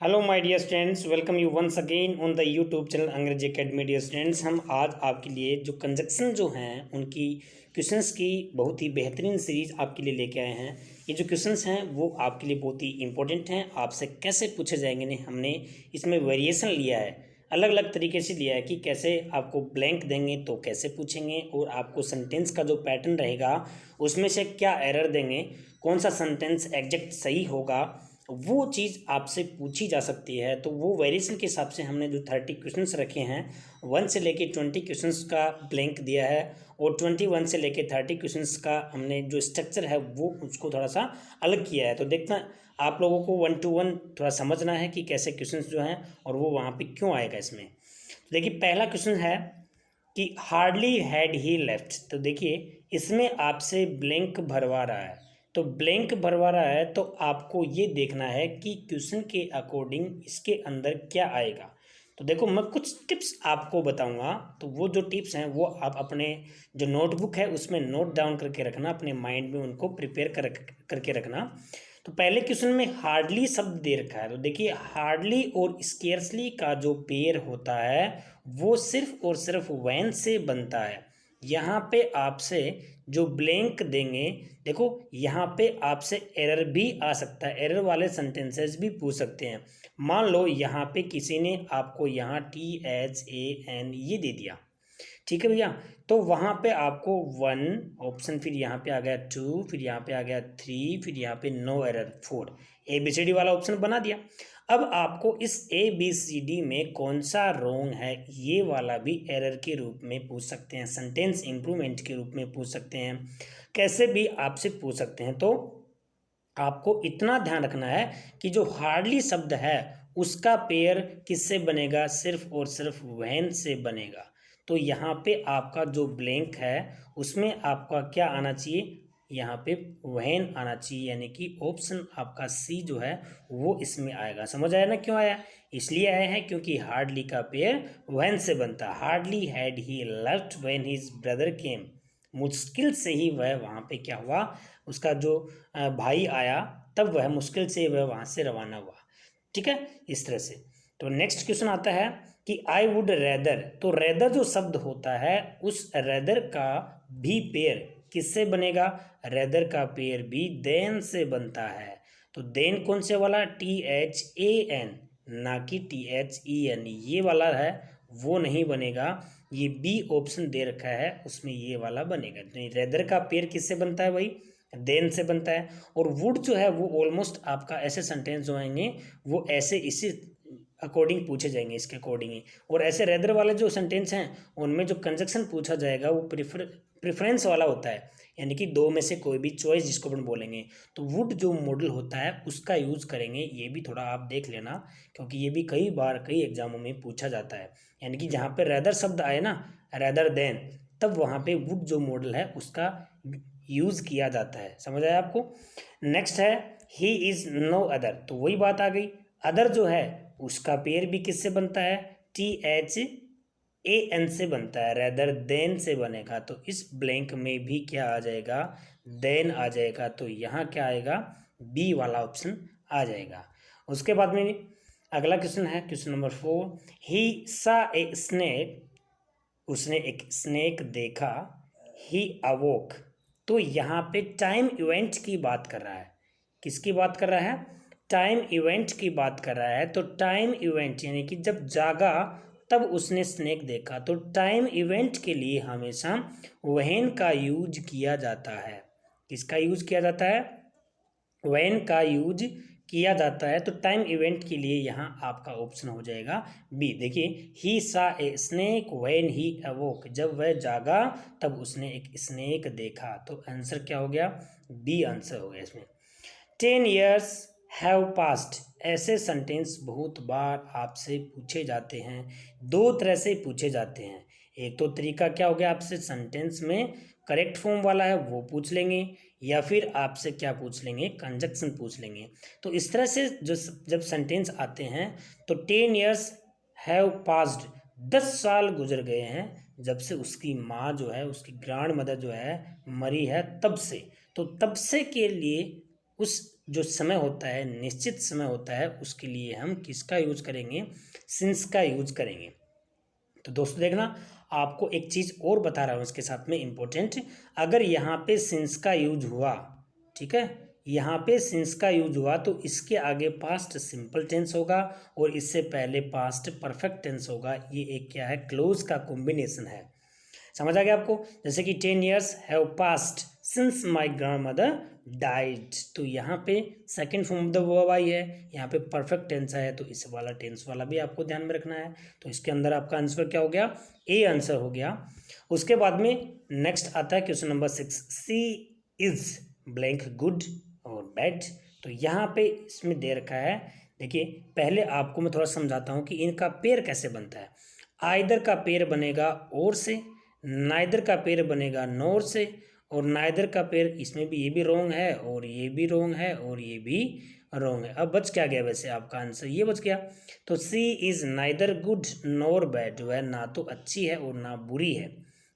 Hello my dear students, welcome you once again on the YouTube channel Angrezi academy. Dear students, हम आज आपके लिए जो कंजक्शन जो हैं उनकी क्वेश्चंस की बहुत ही बेहतरीन सीरीज आपके लिए लेके आए हैं। ये जो क्वेश्चंस हैं वो आपके लिए बहुत ही इंपॉर्टेंट हैं। आपसे कैसे पूछे जाएंगे ने हमने इसमें वेरिएशन लिया है, अलग अलग तरीके से लिया है कि कैसे आपको ब्लैंक देंगे तो कैसे पूछेंगे, और आपको सेंटेंस का जो पैटर्न रहेगा उसमें से क्या एरर देंगे, कौन सा सेंटेंस एग्जैक्ट सही होगा, वो चीज़ आपसे पूछी जा सकती है। तो वो वेरिएशन के हिसाब से हमने जो 30 क्वेश्चंस रखे हैं, 1 से लेके 20 क्वेश्चंस का ब्लैंक दिया है, और 21 से लेके 30 क्वेश्चंस का हमने जो स्ट्रक्चर है वो उसको थोड़ा सा अलग किया है। तो देखना, आप लोगों को 1 to 1 थोड़ा समझना है कि कैसे क्वेश्चंस जो हैं और वो वहाँ पे क्यों आएगा इसमें। तो देखिए, पहला क्वेश्चन है कि हार्डली हैड ही लेफ्ट। तो देखिए, इसमें आपसे ब्लैंक भरवा रहा है। तो ब्लैंक भरवा रहा है तो आपको ये देखना है कि क्वेश्चन के अकॉर्डिंग इसके अंदर क्या आएगा। तो देखो, मैं कुछ टिप्स आपको बताऊंगा, तो वो जो टिप्स हैं वो आप अपने जो नोटबुक है उसमें नोट डाउन करके रखना, अपने माइंड में उनको प्रिपेयर करके रखना। तो पहले क्वेश्चन में हार्डली शब्द दे रखा है। तो देखिए, हार्डली और स्केर्सली का जो पेयर होता है वो सिर्फ और सिर्फ व्हेन से बनता है। यहाँ पे आपसे जो ब्लैंक देंगे, देखो यहाँ पे आपसे एरर भी आ सकता है, एरर वाले सेंटेंसेस भी पूछ सकते हैं। मान लो यहाँ पे किसी ने आपको यहाँ THAN ये दे दिया, ठीक है भैया, तो वहाँ पे आपको 1 ऑप्शन, फिर यहाँ पे आ गया 2, फिर यहाँ पे आ गया 3, फिर यहाँ पे नो एरर 4, ABCD वाला ऑप्शन बना दिया। अब आपको इस ABCD में कौन सा रॉन्ग है ये वाला भी एरर के रूप में पूछ सकते हैं, सेंटेंस इंप्रूवमेंट के रूप में पूछ सकते हैं, कैसे भी आपसे पूछ सकते हैं। तो आपको इतना ध्यान रखना है कि जो हार्डली शब्द है उसका पेयर किससे बनेगा, सिर्फ और सिर्फ व्हेन से बनेगा। तो यहाँ पे आपका जो ब्लैंक है उसमें आपका क्या आना चाहिए, यहाँ पे व्हेन आना चाहिए, यानी कि ऑप्शन आपका C जो है वो इसमें आएगा। समझ आया ना क्यों आया? इसलिए आया है क्योंकि हार्डली का पेयर व्हेन से बनता है। Hardly had he left when his brother केम। मुश्किल से ही वह वहाँ पे क्या हुआ, उसका जो भाई आया तब वह मुश्किल से वह वहाँ से रवाना हुआ। ठीक है, इस तरह से। तो नेक्स्ट क्वेश्चन आता है कि आई वुड रेदर। तो रेदर जो शब्द होता है उस रेदर का भी पेयर किससे बनेगा, रेदर का पेयर भी देन से बनता है। तो देन कौन से वाला, THAN, ना कि THEN, ये वाला है वो नहीं बनेगा। ये B ऑप्शन दे रखा है उसमें ये वाला बनेगा। नहीं, रेदर का पेयर किससे बनता है भाई, देन से बनता है। और वुड जो है वो ऑलमोस्ट आपका ऐसे सेंटेंस जो आएंगे वो ऐसे इसी अकॉर्डिंग पूछे जाएंगे, इसके अकॉर्डिंग ही। और ऐसे रेदर वाले जो सेंटेंस हैं उनमें जो कंजक्शन पूछा जाएगा वो प्रेफरेंस वाला होता है, यानी कि दो में से कोई भी चॉइस जिसको अपन बोलेंगे। तो वुड जो मॉडल होता है उसका यूज़ करेंगे, ये भी थोड़ा आप देख लेना, क्योंकि ये भी कई बार कई एग्जामों में पूछा जाता है। यानी कि जहाँ पे रेदर शब्द आए ना, रेदर देन, तब वहाँ पे वुड जो मॉडल है उसका यूज़ किया जाता है। समझ आया आपको? नेक्स्ट है ही इज़ नो अदर। तो वही बात आ गई, अदर जो है उसका पेयर भी किससे बनता है, THAN से बनता है, रेदर देन से बनेगा। तो इस ब्लैंक में भी क्या आ जाएगा, देन आ जाएगा। तो यहाँ क्या आएगा, B वाला ऑप्शन आ जाएगा। उसके बाद में अगला क्वेश्चन है क्वेश्चन नंबर 4, ही सा ए स्नेक। उसने एक स्नेक देखा, ही अवोक। तो यहाँ पे टाइम इवेंट की बात कर रहा है। किसकी बात कर रहा है, टाइम इवेंट की बात कर रहा है। तो टाइम इवेंट यानी कि जब जागा तब उसने स्नेक देखा। तो टाइम इवेंट के लिए हमेशा व्हेन का यूज किया जाता है। किसका यूज किया जाता है, व्हेन का यूज किया जाता है। तो टाइम इवेंट के लिए यहाँ आपका ऑप्शन हो जाएगा B। देखिए, ही सा ए स्नेक व्हेन ही अवोक। जब वह जागा तब उसने एक स्नेक देखा। तो आंसर क्या हो गया, B आंसर हो गया इसमें। 10 years हैव पास्ट। ऐसे सेंटेंस बहुत बार आपसे पूछे जाते हैं, दो तरह से पूछे जाते हैं। एक तो तरीका क्या हो गया, आपसे सेंटेंस में करेक्ट फॉर्म वाला है वो पूछ लेंगे, या फिर आपसे क्या पूछ लेंगे, कंजक्शन पूछ लेंगे। तो इस तरह से जो जब सेंटेंस आते हैं तो 10 years हैव पास्ड, 10 साल गुजर गए हैं जब से उसकी माँ जो है, उसकी ग्रैंड मदर जो है मरी है, तब से। तो तब से के लिए उस जो समय होता है, निश्चित समय होता है, उसके लिए हम किसका यूज करेंगे? सिंस का यूज करेंगे। तो दोस्तों देखना, आपको एक चीज़ और बता रहा हूँ इसके साथ में इम्पोर्टेंट। अगर यहाँ पे सिंस का यूज हुआ, ठीक है, यहाँ पे सिंस का यूज हुआ तो इसके आगे पास्ट सिंपल टेंस होगा और इससे पहले पास्ट परफेक्ट टेंस होगा। ये एक क्या है? क्लोज का कॉम्बिनेशन है। समझ आ गया आपको? जैसे कि 10 years have past since my grand mother died, तो यहाँ पे second form of the verb I है, यहाँ पे परफेक्ट टेंस है, तो इस वाला टेंस वाला भी आपको ध्यान में रखना है। तो इसके अंदर आपका आंसर क्या हो गया? ए आंसर हो गया। उसके बाद में नेक्स्ट आता है question number 6, C is blank good और बैड। तो यहाँ पे इसमें दे रखा है, देखिए पहले आपको मैं थोड़ा समझाता हूँ कि इनका पेयर कैसे बनता है। आइदर का पेयर बनेगा और से, नाइदर का पेयर बनेगा नोर से, और नाइदर का पेयर, इसमें भी ये भी रॉन्ग है और ये भी रॉन्ग है और ये भी रॉन्ग है। अब बच क्या गया? वैसे आपका आंसर ये बच गया। तो C is neither good nor bad, वह ना तो अच्छी है और ना बुरी है।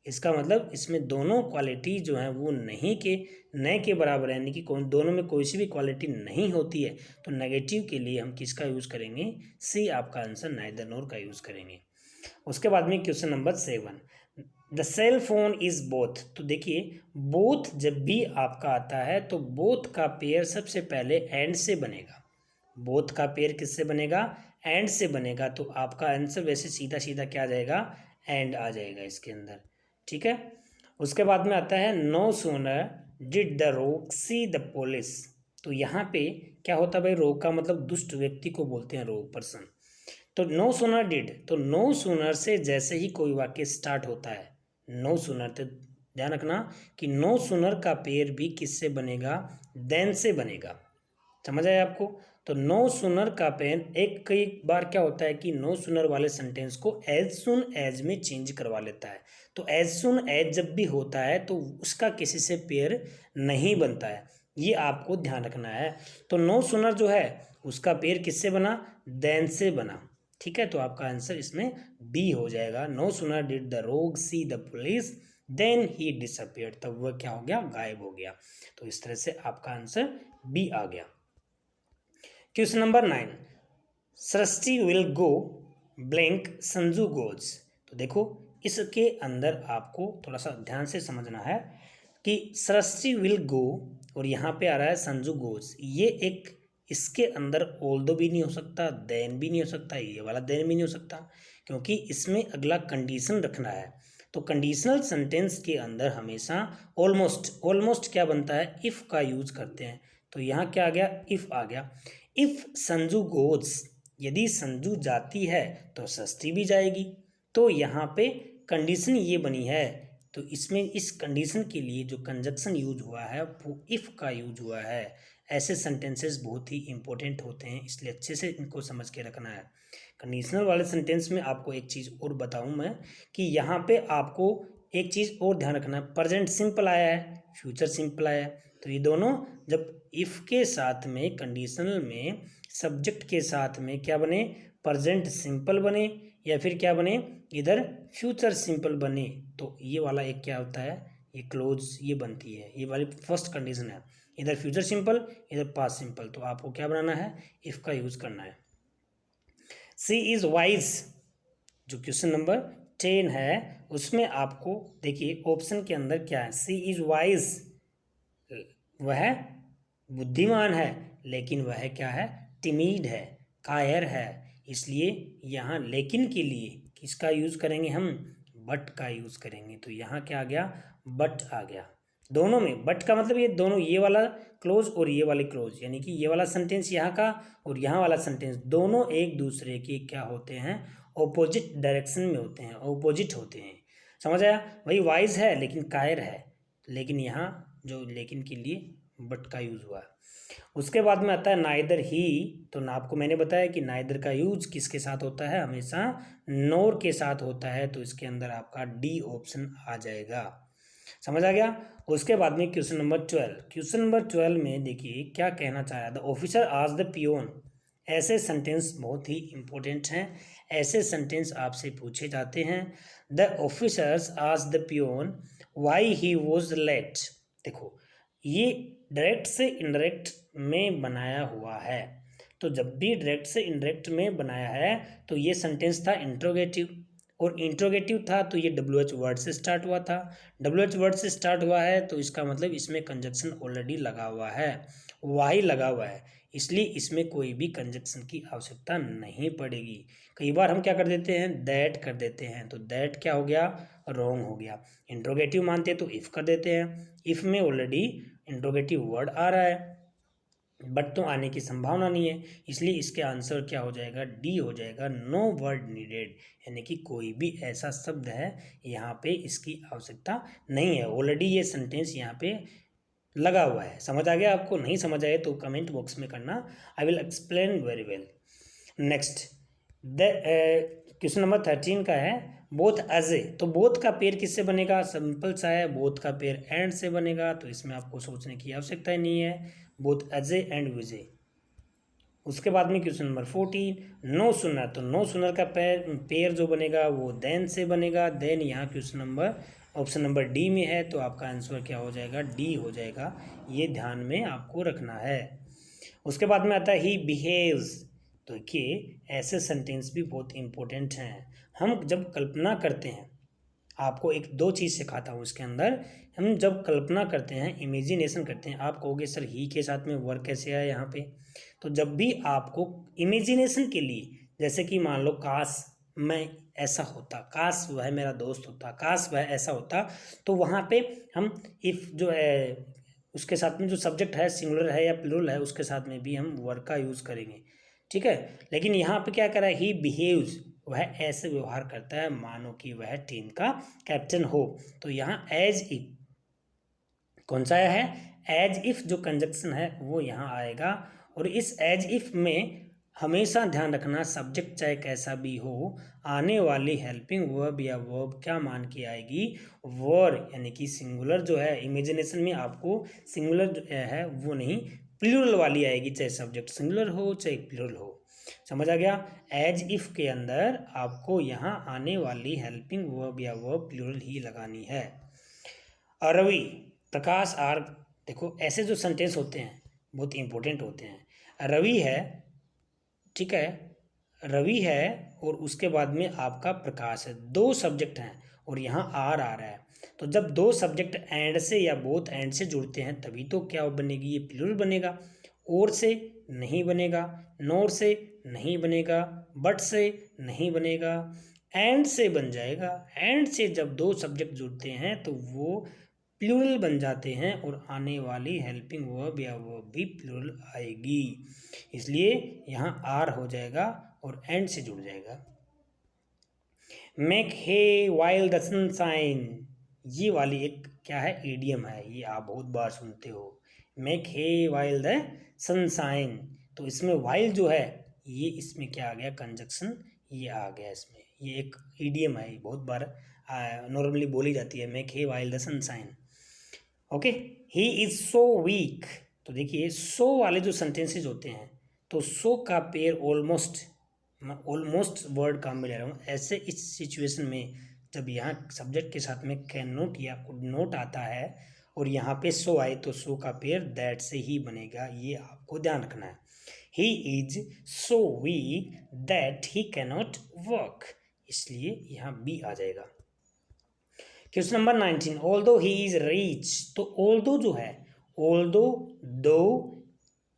इसका मतलब इसमें दोनों क्वालिटी जो है वो नहीं के नए के बराबर है, यानी कि दोनों में कोई सी भी क्वालिटी नहीं होती है। तो नेगेटिव के लिए हम किसका यूज़ करेंगे? सी, आपका आंसर नाइदर नोर का यूज़ करेंगे। उसके बाद में question number 7, the cell phone is both. तो देखिए बोथ जब भी आपका आता है तो बोथ का पेयर सबसे पहले एंड से बनेगा। बोथ का पेयर किससे बनेगा? एंड से बनेगा। तो आपका आंसर वैसे सीधा सीधा क्या आ जाएगा? एंड आ जाएगा इसके अंदर, ठीक है। उसके बाद में आता है no sooner did the rogue see the police. तो यहाँ पे क्या होता है भाई? रोग का मतलब दुष्ट व्यक्ति को बोलते हैं रोग, पर्सन। तो नो सूनर डिड, तो नो सूनर से जैसे ही कोई वाक्य स्टार्ट होता है, नो सूनर, तो ध्यान रखना कि नो सूनर का पेयर भी किससे बनेगा? देन से बनेगा। समझ आया आपको? तो नो सूनर का पेयर एक कई बार क्या होता है कि नो सूनर वाले सेंटेंस को एज सुन एज में चेंज करवा लेता है। तो एज सुन एज जब भी होता है तो उसका किसी से पेयर नहीं बनता है, ये आपको ध्यान रखना है। तो नो सूनर जो है उसका पेयर किससे बना? देन से बना, ठीक है। तो आपका आंसर इसमें बी हो जाएगा। No sooner did the rogue see the police then he disappeared, तब वह क्या हो गया? गायब हो गया। तो इस तरह से आपका आंसर बी आ गया। Question number 9, Srishti will go blank Sanju goes. तो देखो इसके अंदर आपको थोड़ा सा ध्यान से समझना है कि सृष्टि विल गो और यहाँ पे आ रहा है संजू गोज। ये एक, इसके अंदर ऑल्दो भी नहीं हो सकता, देन भी नहीं हो सकता, ये वाला देन भी नहीं हो सकता, क्योंकि इसमें अगला कंडीशन रखना है। तो कंडीशनल सेंटेंस के अंदर हमेशा ऑलमोस्ट, ऑलमोस्ट क्या बनता है? इफ़ का यूज करते हैं। तो यहाँ क्या आ गया? इफ़ आ गया। इफ़ संजू गोज, यदि संजू जाती है तो सस्ती भी जाएगी। तो यहाँ पे कंडीशन ये बनी है, तो इसमें इस कंडीशन के लिए जो कंजक्शन यूज हुआ है वो इफ़ का यूज हुआ है। ऐसे सेंटेंसेस बहुत ही इंपॉर्टेंट होते हैं, इसलिए अच्छे से इनको समझ के रखना है। कंडीशनल वाले सेंटेंस में आपको एक चीज़ और बताऊं मैं कि यहाँ पे आपको एक चीज़ और ध्यान रखना है, प्रेजेंट सिंपल आया है, फ्यूचर सिंपल आया है। तो ये दोनों जब इफ़ के साथ में, कंडीशनल में सब्जेक्ट के साथ में क्या बने? प्रेजेंट सिंपल बने, या फिर क्या बने? इधर फ्यूचर सिंपल बने, तो ये वाला एक क्या होता है? ये क्लोज ये बनती है, ये वाली फर्स्ट कंडीशन है। इधर फ्यूचर सिंपल, इधर पास्ट सिंपल, तो आपको क्या बनाना है? इफ़ का यूज़ करना है। सी इज़ वाइज, जो क्वेश्चन नंबर 10 है उसमें आपको देखिए ऑप्शन के अंदर क्या है? सी इज़ वाइज, वह बुद्धिमान है, लेकिन वह क्या है? टिमिड है, कायर है। इसलिए यहाँ लेकिन के लिए किसका यूज़ करेंगे हम? बट का यूज़ करेंगे। तो यहाँ क्या आ गया? बट आ गया। दोनों में बट का मतलब ये दोनों, ये वाला क्लोज और ये वाले क्लोज, यानी कि ये वाला सेंटेंस यहाँ का और यहाँ वाला सेंटेंस, दोनों एक दूसरे के क्या होते हैं? ऑपोजिट डायरेक्शन में होते हैं, ऑपोजिट होते हैं। समझ आया? वही वाइज है लेकिन कायर है, लेकिन यहाँ जो लेकिन के लिए बट का यूज़ हुआ है। उसके बाद में आता है नाइदर ही। तो ना आपको मैंने बताया कि नाइदर का यूज किसके साथ होता है? हमेशा नोर के साथ होता है। तो इसके अंदर आपका डी ऑप्शन आ जाएगा। समझ आ गया? उसके बाद में क्वेश्चन नंबर 12, क्वेश्चन नंबर 12 में देखिए क्या कहना चाह रहा था? Officer asked the peon. ऐसे सेंटेंस बहुत ही इंपॉर्टेंट हैं, ऐसे सेंटेंस आपसे पूछे जाते हैं। The officers asked the peon why he was late. देखो ये डायरेक्ट से इनडायरेक्ट में बनाया हुआ है। तो जब भी डायरेक्ट से इनडायरेक्ट में बनाया है तो ये सेंटेंस था इंट्रोगेटिव, और इंट्रोगेटिव था तो ये WH वर्ड से स्टार्ट हुआ था। WH वर्ड से स्टार्ट हुआ है तो इसका मतलब इसमें कंजक्शन ऑलरेडी लगा हुआ है, वाई लगा हुआ है, इसलिए इसमें कोई भी कंजक्शन की आवश्यकता नहीं पड़ेगी। कई बार हम क्या कर देते हैं, दैट कर देते हैं, तो दैट क्या हो गया, रॉन्ग हो गया। इंट्रोगेटिव मानते हैं तो इफ़ कर देते हैं, इफ़ में ऑलरेडी इंट्रोगेटिव वर्ड आ रहा है बट तो आने की संभावना नहीं है, इसलिए इसके आंसर क्या हो जाएगा, डी हो जाएगा, नो वर्ड नीडेड, यानी कि कोई भी ऐसा शब्द है यहाँ पे इसकी आवश्यकता नहीं है, ऑलरेडी ये सेंटेंस यहाँ पे लगा हुआ है। समझ आ गया आपको? नहीं समझ आए तो कमेंट बॉक्स में करना, I will explain very well. Next question number 13 का है, बोथ एज ए, तो बोथ का पेयर किससे बनेगा, सिंपल सा है, बोथ का पेयर एंड से बनेगा, तो इसमें आपको सोचने की आवश्यकता ही नहीं है, both as A and with A. उसके बाद में क्वेश्चन नंबर 14, नो सुनर, तो नो सुनर का पेयर जो बनेगा वो देन से बनेगा, देन यहाँ question number option number D में है, तो आपका आंसर क्या हो जाएगा, डी हो जाएगा, ये ध्यान में आपको रखना है। उसके बाद में आता है ही बिहेव्स, तो देखिए ऐसे सेंटेंस भी बहुत इंपॉर्टेंट हैं। हम जब कल्पना करते हैं, आपको एक दो चीज़ सिखाता हूँ इसके अंदर, हम जब कल्पना करते हैं, इमेजिनेशन करते हैं, आप कहोगे सर ही के साथ में वर्क कैसे आया यहाँ पे, तो जब भी आपको इमेजिनेशन के लिए, जैसे कि मान लो काश मैं ऐसा होता, काश वह मेरा दोस्त होता, काश वह ऐसा होता, तो वहाँ पे हम इफ़ जो है उसके साथ में जो सब्जेक्ट है सिंगुलर है या प्लूरल है उसके साथ में भी हम वर्क का यूज़ करेंगे, ठीक है। लेकिन यहाँ पे क्या करा है, ही बिहेव्स, वह ऐसे व्यवहार करता है मानो कि वह टीम का कैप्टन हो, तो यहाँ एज इफ कौन सा है, एज इफ जो कंजक्शन है वो यहाँ आएगा, और इस एज इफ में हमेशा ध्यान रखना सब्जेक्ट चाहे कैसा भी हो, आने वाली हेल्पिंग वर्ब या वर्ब क्या मान के आएगी, वर, यानी कि सिंगुलर जो है, इमेजिनेशन में आपको सिंगुलर जो है वो नहीं प्लूरल वाली आएगी, चाहे सब्जेक्ट सिंगुलर हो चाहे प्लूरल हो। समझ आ गया? एज इफ के अंदर आपको यहाँ आने वाली हेल्पिंग वर्ब या वर्ब प्लूरल ही लगानी है। रवि, प्रकाश, आर, देखो ऐसे जो सेंटेंस होते हैं बहुत इंपॉर्टेंट होते हैं। रवि है, ठीक है, रवि है और उसके बाद में आपका प्रकाश है, दो सब्जेक्ट हैं और यहाँ आर आ रहा है, तो जब दो सब्जेक्ट एंड से या बोथ एंड से जुड़ते हैं तभी तो क्या बनेगी, ये प्लूरल बनेगा, और से नहीं बनेगा, नोर से नहीं बनेगा, बट से नहीं बनेगा, एंड से बन जाएगा। एंड से जब दो सब्जेक्ट जुड़ते हैं तो वो प्लूरल बन जाते हैं और आने वाली हेल्पिंग वर्ब या वर्ब भी प्लूरल आएगी, इसलिए यहाँ आर हो जाएगा और एंड से जुड़ जाएगा। Make hay while the sunshine, ये वाली एक क्या है, ईडियम है, ये आप बहुत बार सुनते हो, make hay while the sunshine, तो इसमें वाइल जो है ये इसमें क्या आ गया, कंजक्शन ये आ गया इसमें, ये एक ईडियम है, बहुत बार नॉर्मली बोली जाती है, make hay while the sunshine. Okay, he is so weak, तो देखिए सो वाले जो सेंटेंसेज होते हैं तो सो का पेयर ऑलमोस्ट, मैं ऑलमोस्ट वर्ड काम में ले रहा हूँ, ऐसे इस सिचुएशन में जब यहाँ सब्जेक्ट के साथ में कैन नोट या कुड नोट आता है और यहाँ पे सो आए तो सो का पेयर दैट से ही बनेगा, ये आपको ध्यान रखना है। ही is so week that he can not work, इसलिए यहाँ बी आ जाएगा। Question number 19, although he is rich, तो ऑल्दो जो है, ऑल्दो, दो,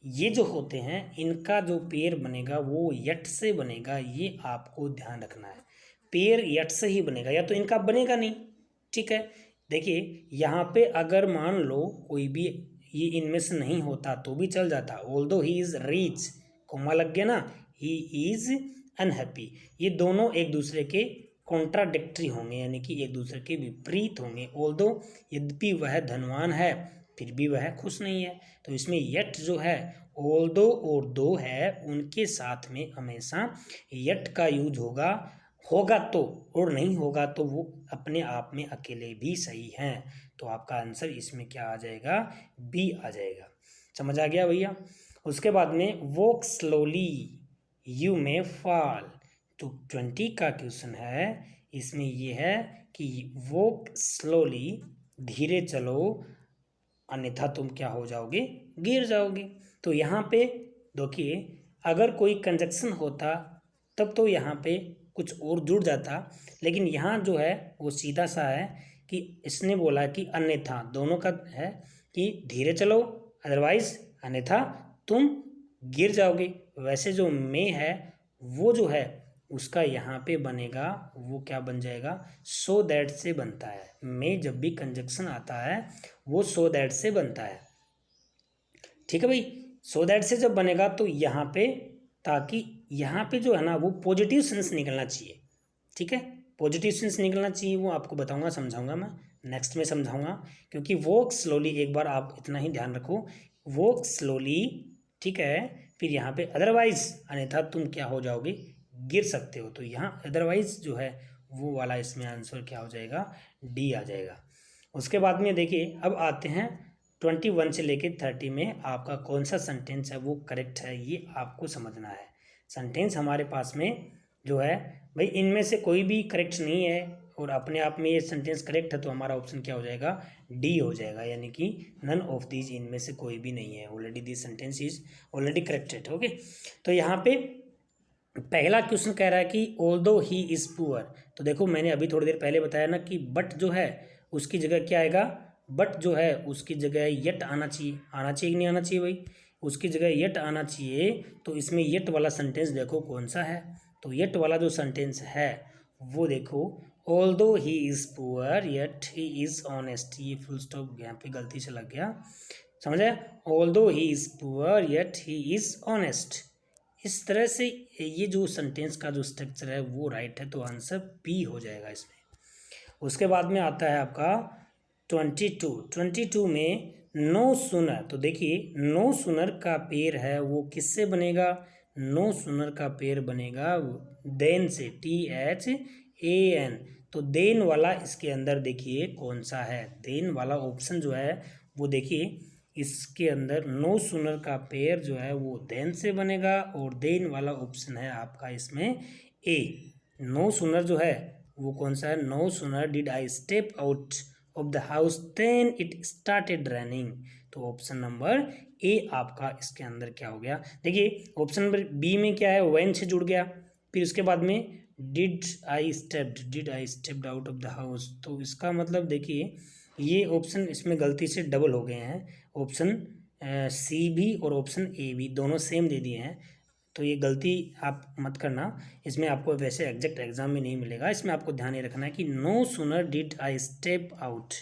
ये जो होते हैं इनका जो पेयर बनेगा वो यट से बनेगा, ये आपको ध्यान रखना है, पेयर यट से ही बनेगा, या तो इनका बनेगा नहीं, ठीक है। देखिए यहाँ पे अगर मान लो कोई भी ये इनमें से नहीं होता तो भी चल जाता, although he is rich, comma लग गया ना, ही इज अनहैप्पी, ये दोनों एक दूसरे के कॉन्ट्राडिक्टरी होंगे, यानी कि एक दूसरे के विपरीत होंगे। ऑल्दो, यद्यपि वह धनवान है फिर भी वह खुश नहीं है, तो इसमें यट जो है ऑल्दो और दो है उनके साथ में हमेशा यट का यूज होगा, होगा तो, और नहीं होगा तो वो अपने आप में अकेले भी सही हैं, तो आपका आंसर इसमें क्या आ जाएगा, बी आ जाएगा। समझ आ गया भैया? उसके बाद में walk slowly you may fall, तो 20 का क्वेश्चन है, इसमें ये है कि वॉक स्लोली, धीरे चलो अन्यथा तुम क्या हो जाओगे, गिर जाओगे। तो यहाँ पे देखिए अगर कोई कंजक्शन होता तब तो यहाँ पे कुछ और जुड़ जाता, लेकिन यहाँ जो है वो सीधा सा है कि इसने बोला कि अन्यथा, दोनों का है कि धीरे चलो अदरवाइज अन्यथा तुम गिर जाओगे। वैसे जो में है वो जो है उसका यहाँ पे बनेगा, वो क्या बन जाएगा, सो दैट से बनता है। में जब भी कंजक्शन आता है वो सो दैट से बनता है, ठीक है भाई। सो दैट से जब बनेगा तो यहाँ पे, ताकि यहाँ पे जो है ना वो पॉजिटिव सेंस निकलना चाहिए, ठीक है। पॉजिटिव सेंस निकलना चाहिए, वो आपको बताऊंगा, समझाऊंगा मैं नेक्स्ट में समझाऊंगा। क्योंकि वॉक स्लोली, एक बार आप इतना ही ध्यान रखो, वॉक स्लोली, ठीक है। फिर यहाँ पे अदरवाइज, अन्यथा तुम क्या हो जाओगे, गिर सकते हो। तो यहाँ अदरवाइज जो है वो वाला इसमें आंसर क्या हो जाएगा, डी आ जाएगा। उसके बाद में देखिए अब आते हैं 21 से लेके 30 में आपका कौन सा सेंटेंस है वो करेक्ट है, ये आपको समझना है। सेंटेंस हमारे पास में जो है भाई इनमें से कोई भी करेक्ट नहीं है और अपने आप में ये सेंटेंस करेक्ट है, तो हमारा ऑप्शन क्या हो जाएगा, डी हो जाएगा। यानी कि नन ऑफ दीज, इनमें से कोई भी नहीं है, already this sentence is already corrected. Okay, तो यहाँ पे पहला क्वेश्चन कह रहा है कि ऑल्दो ही इज़ पुअर। तो देखो मैंने अभी थोड़ी देर पहले बताया ना कि बट जो है उसकी जगह क्या आएगा, बट जो है उसकी जगह यट आना चाहिए। आना चाहिए कि नहीं आना चाहिए भाई, उसकी जगह यट आना चाहिए। तो इसमें यट वाला सेंटेंस देखो कौन सा है, तो यट वाला जो सेंटेंस है वो देखो, although he is poor yet he is honest. ये फुल स्टॉप यहाँ पे गलती से लग गया, समझे। Although he is poor yet he is honest. इस तरह से ये जो सेंटेंस का जो स्ट्रक्चर है वो राइट है, तो आंसर बी हो जाएगा इसमें। उसके बाद में आता है आपका 22 में नो सुनर। तो देखिए नो सुनर का पेयर है वो किससे बनेगा, नो सुनर का पेयर बनेगा देन से, THAN। तो देन वाला इसके अंदर देखिए कौन सा है, देन वाला ऑप्शन जो है वो देखिए इसके अंदर नो सुनर का पेयर जो है वो देन से बनेगा, और देन वाला ऑप्शन है आपका इसमें ए। नो सुनर जो है वो कौन सा है, no sooner did I step out of the house then it started raining. तो ऑप्शन नंबर ए आपका इसके अंदर क्या हो गया। देखिए ऑप्शन नंबर बी में क्या है, व्हेन से जुड़ गया, फिर उसके बाद में did I stepped out of the house. तो इसका मतलब देखिए ये ऑप्शन इसमें गलती से डबल हो गए हैं, ऑप्शन सी भी और ऑप्शन ए भी दोनों सेम दे दिए हैं। तो ये गलती आप मत करना, इसमें आपको वैसे एग्जैक्ट एग्जाम में नहीं मिलेगा। इसमें आपको ध्यान ये रखना है कि no sooner did I step out,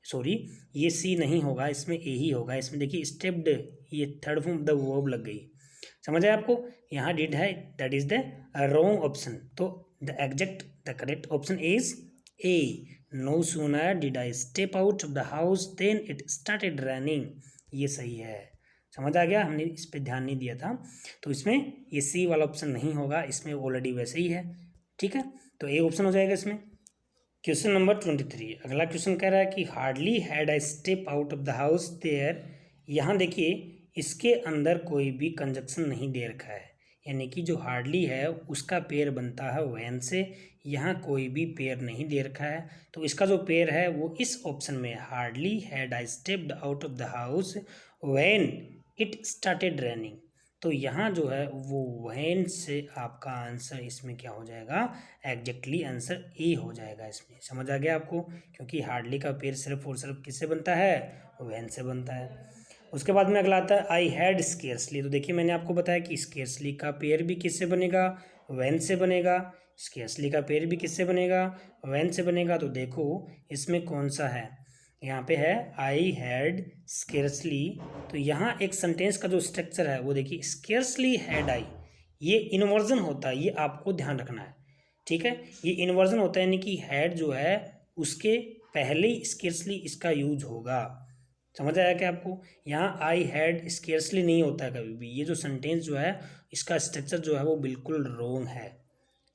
sorry ये सी नहीं होगा, इसमें ए ही होगा। इसमें देखिए स्टेप्ड, ये थर्ड फॉर्म द वर्ब लग गई, समझ आया आपको। यहाँ डिड है, that is the wrong option. तो the correct option is A, no sooner did I step out of the house then it started running. ये सही है, समझ आ गया, हमने इस पर ध्यान नहीं दिया था। तो इसमें ये सी वाला ऑप्शन नहीं होगा, इसमें ऑलरेडी वैसे ही है, ठीक है। तो ए ऑप्शन हो जाएगा इसमें। क्वेश्चन नंबर 23, अगला क्वेश्चन कह रहा है कि hardly had I step out of the house there. यहाँ देखिए इसके अंदर कोई भी कंजक्शन नहीं दे रखा है, यानी कि जो हार्डली है उसका पेयर बनता है व्हेन से। यहाँ कोई भी पेयर नहीं दे रखा है, तो इसका जो पेयर है वो इस ऑप्शन में, hardly had I stepped out of the house when it started raining. तो यहाँ जो है वो व्हेन से आपका आंसर इसमें क्या हो जाएगा, एग्जैक्टली आंसर ए हो जाएगा इसमें। समझ आ गया आपको, क्योंकि हार्डली का पेयर सिर्फ और सिर्फ किससे बनता है, व्हेन से बनता है। उसके बाद में अगला आता है आई हैड स्केर्सली। तो देखिए मैंने आपको बताया कि स्केर्सली का पेयर भी किससे बनेगा, व्हेन से बनेगा। स्केर्सली का पेयर भी किससे बनेगा, व्हेन से बनेगा। तो देखो इसमें कौन सा है, यहाँ पे है आई हैड स्केर्सली। तो यहाँ एक सेंटेंस का जो स्ट्रक्चर है वो देखिए, स्केर्सली हैड आई, ये इन्वर्जन होता है, ये आपको ध्यान रखना है, ठीक है। ये इन्वर्जन होता है, यानी कि हैड जो है उसके पहले ही स्केर्सली इसका यूज होगा। समझ आया क्या आपको, यहाँ आई हैड स्केर्सली नहीं होता है कभी भी। ये जो सेंटेंस जो है इसका स्ट्रक्चर जो है वो बिल्कुल रॉन्ग है,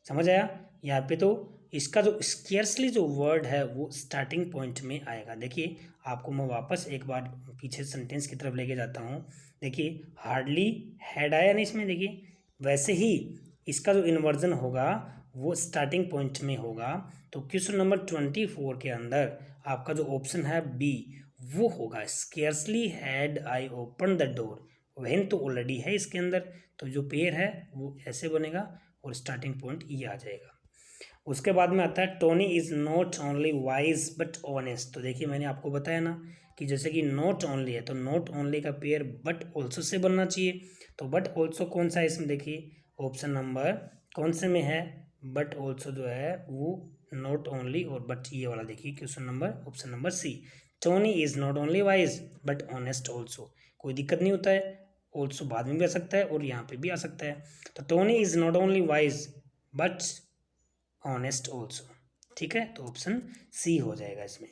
समझ आया। यहाँ पे तो इसका जो स्केर्सली जो वर्ड है वो स्टार्टिंग पॉइंट में आएगा। देखिए आपको मैं वापस एक बार पीछे सेंटेंस की तरफ लेके जाता हूँ। देखिए हार्डली हैड आया नहीं इसमें, देखिए वैसे ही इसका जो इन्वर्जन होगा वो स्टार्टिंग पॉइंट में होगा। तो क्वेश्चन नंबर 24 के अंदर आपका जो ऑप्शन है बी वो होगा, scarcely had I open the door. When तो ऑलरेडी है इसके अंदर, तो जो पेयर है वो ऐसे बनेगा और स्टार्टिंग पॉइंट ये आ जाएगा। उसके बाद में आता है Tony is not only wise but honest. तो देखिए मैंने आपको बताया ना कि जैसे कि नॉट ओनली है तो नॉट ओनली का पेयर बट ऑल्सो से बनना चाहिए। तो बट ऑल्सो कौन सा है इसमें, देखिए ऑप्शन नंबर कौन से में है, बट ऑल्सो जो है वो नॉट ओनली और बट ये वाला देखिए question number option number C. Tony is not only wise but honest also, कोई दिक्कत नहीं होता है, ऑल्सो बाद में भी आ सकता है और यहाँ पे भी आ सकता है। तो Tony is not only wise but honest also, ठीक है, तो ऑप्शन सी हो जाएगा इसमें।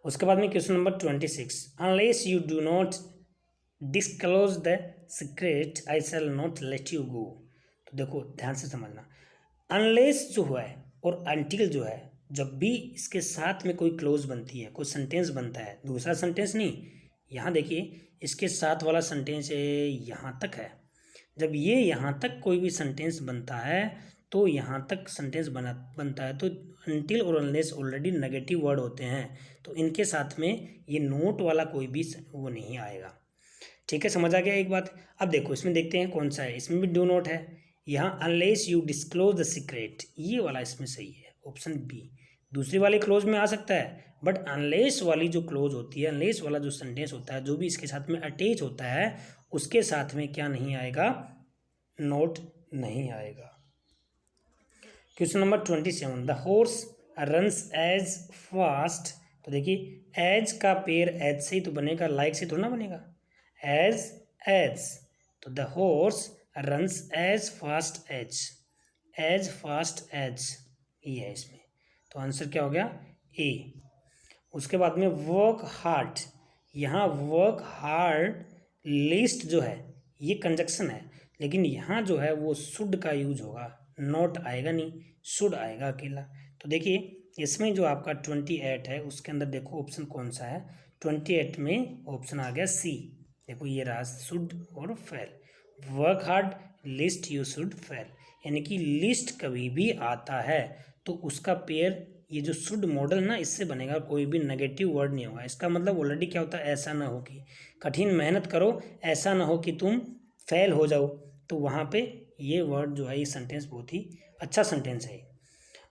उसके बाद में question number 26, unless you do not disclose the secret I shall not let you go. तो देखो ध्यान से समझना, अनलेस जो है और अनटिल जो है, जब भी इसके साथ में कोई क्लोज बनती है, कोई सेंटेंस बनता है, दूसरा सेंटेंस नहीं, यहाँ देखिए इसके साथ वाला सेंटेंस यहाँ तक है, जब ये यहाँ तक कोई भी सेंटेंस बनता है तो यहाँ तक सेंटेंस बनता है तो अनटिल और अनलेस ऑलरेडी नेगेटिव वर्ड होते हैं, तो इनके साथ में ये नोट वाला कोई भी वो नहीं आएगा, ठीक है, समझ आ गया एक बात। अब देखो इसमें देखते हैं कौन सा है, इसमें भी डू नॉट है, यहाँ unless you disclose the secret, ये वाला इसमें सही है, ऑप्शन बी। दूसरी वाली क्लोज में आ सकता है बट अनलेस वाली जो क्लोज होती है, अनलेस वाला जो सेंटेंस होता है, जो भी इसके साथ में अटैच होता है उसके साथ में क्या नहीं आएगा, नोट नहीं आएगा। Question number 27, the horse runs as fast. तो देखिए एज का पेयर एज से ही तो बनेगा, लाइक से थोड़ा ना बनेगा, एज, तो the horse runs as fast as ये है इसमें, तो आंसर क्या हो गया, ए। उसके बाद में वर्क हार्ड, यहाँ वर्क हार्ड लिस्ट जो है ये कंजक्शन है, लेकिन यहाँ जो है वो शुड का यूज होगा, नॉट आएगा नहीं, शुड आएगा अकेला। तो देखिए इसमें जो आपका 28 है उसके अंदर देखो ऑप्शन कौन सा है, 28 में ऑप्शन आ गया सी, देखो ये रहा शुड और fail, work hard list you should fail, यानी कि लिस्ट कभी भी आता है तो उसका पेयर ये जो शुड मॉडल ना इससे बनेगा, कोई भी नेगेटिव वर्ड नहीं होगा। इसका मतलब ऑलरेडी क्या होता है, ऐसा ना हो कि कठिन मेहनत करो, ऐसा ना हो कि तुम फेल हो जाओ, तो वहाँ पे ये वर्ड जो है ये सेंटेंस बहुत ही अच्छा सेंटेंस है।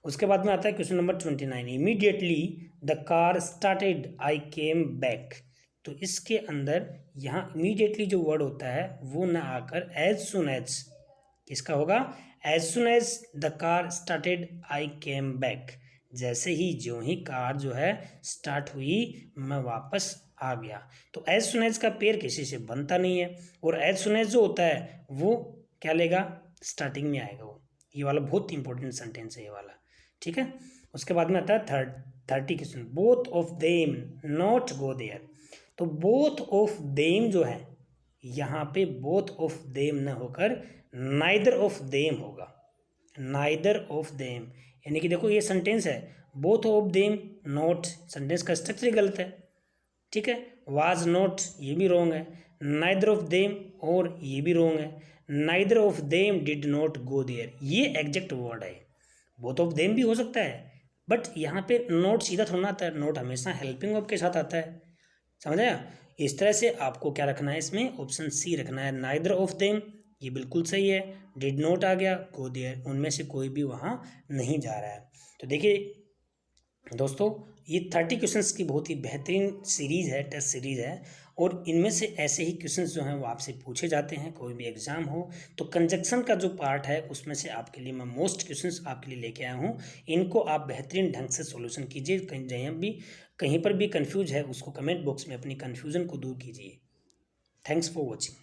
उसके बाद में आता है question number 29, immediately the car started I came back. तो इसके अंदर यहाँ इमीडिएटली जो वर्ड होता है वो ना आकर एज सुन एज, किसका होगा, as soon as the car started I came back, जैसे ही ज्यों ही कार जो है स्टार्ट हुई मैं वापस आ गया। तो एज सुन एज का पेयर किसी से बनता नहीं है, और एज सुन एज जो होता है वो क्या लेगा, स्टार्टिंग में आएगा वो, ये वाला बहुत इंपॉर्टेंट सेंटेंस है ये वाला, ठीक है। उसके बाद में आता है 30 question, both of them not go there. तो बोथ ऑफ देम जो है यहाँ पे बोथ ऑफ देम न होकर नाइदर ऑफ देम होगा, नाइदर ऑफ देम, यानी कि देखो ये सेंटेंस है, both of them not, sentence का स्ट्रक्चर ही गलत है, ठीक है, वाज नॉट ये भी रॉन्ग है, नाइदर ऑफ देम और ये भी रॉन्ग है, neither of them did not go there ये एग्जैक्ट वर्ड है, बोथ ऑफ देम भी हो सकता है बट यहाँ पे नोट सीधा थोड़ा आता है, नोट हमेशा हेल्पिंग वर्ब के साथ आता है, समझ आया। इस तरह से आपको क्या रखना है इसमें, ऑप्शन सी रखना है, नाइदर ऑफ देम ये बिल्कुल सही है, डिड नॉट आ गया, गो देयर, उनमें से कोई भी वहाँ नहीं जा रहा है। तो देखिए दोस्तों ये 30 क्वेश्चंस की बहुत ही बेहतरीन सीरीज़ है, टेस्ट सीरीज़ है, और इनमें से ऐसे ही क्वेश्चंस जो हैं वो आपसे पूछे जाते हैं कोई भी एग्ज़ाम हो। तो कंजक्शन का जो पार्ट है उसमें से आपके लिए मैं मोस्ट क्वेश्चंस आपके लिए लेके आया हूँ, इनको आप बेहतरीन ढंग से सॉल्यूशन कीजिए, कहीं पर भी कंफ्यूज है उसको कमेंट बॉक्स में अपनी कन्फ्यूज़न को दूर कीजिए। Thanks for watching.